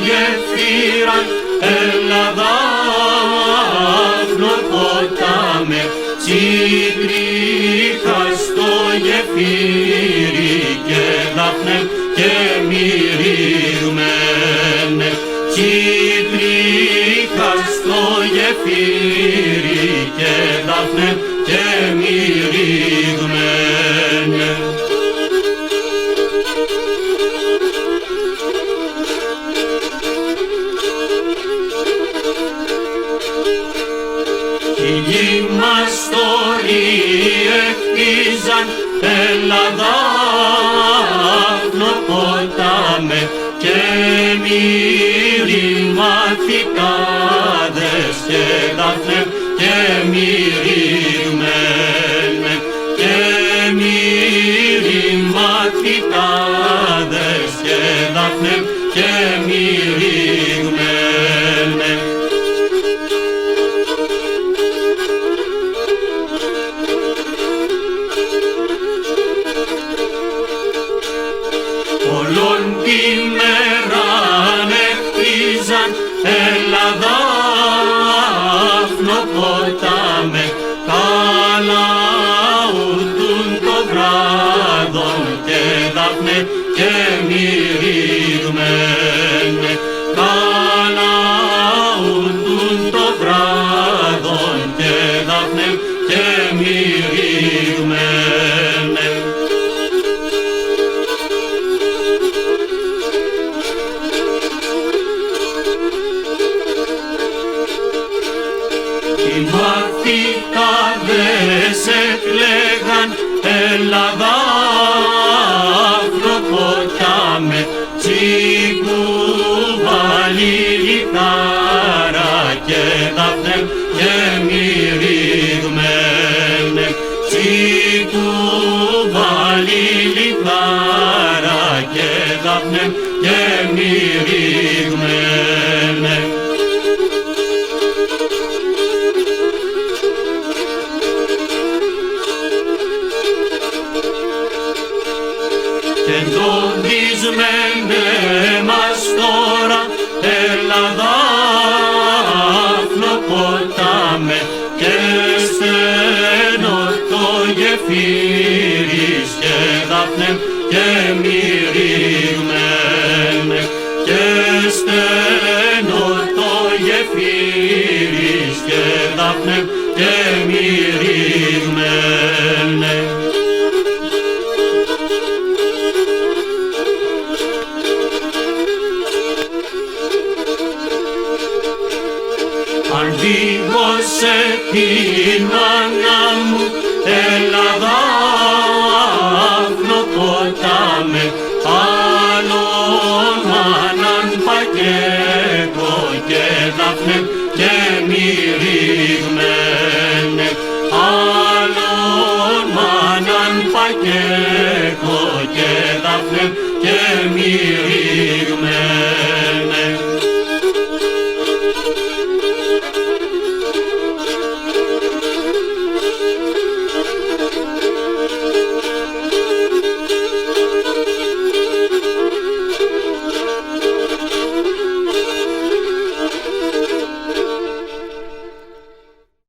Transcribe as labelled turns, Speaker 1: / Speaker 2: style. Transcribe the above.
Speaker 1: γεφύραν έλα Δάφνο ποτάμε τσιτρίχα στο γεφύρι και Δάφνε και μυρίγμενε τσιτρίχα στο γεφύρι και Δάφνε και μυρίγμενε. Χιλιοί μαστοροί εκτίζαν έλα Δάφνο ποτάμε και μυρί μαθηκάδες και Δάφνε και μυρίγμενε και μυρί μαθηκάδες και Δάφνε και μυρίγμενε. Όλον τη μεράν εκτίζαν έλα Δάφνο ποτάμε καλά ουρτούν το βράδον και Δάφνε και μυρίγμενε καλά ουρτούν το βράδον και Δάφνε και μυρίγμενε. Οι μαθηκάδες εκλέγαν έλα Δάφνο ποτάμε τσικουβάλι λιτάρα και Δάφνε και μυρίγμενε τσικουβάλι λιτάρα και Δάφνε και μυρίγμενε. Και εντοπισμένε μας τώρα έλα Δάφνο ποτάμε και στενό το γεφύρι και Δάφνε και μυρίγμενε και στενό το γεφύρι και Δάφνε και μυρίγμενε. Αν δίγωσε την μάνα μου έλα Δάφνο ποτάμε άλλον μάναν πακέτο και Δάφνε και μυρίγμενε άλλον μάναν πακέτο και Δάφνε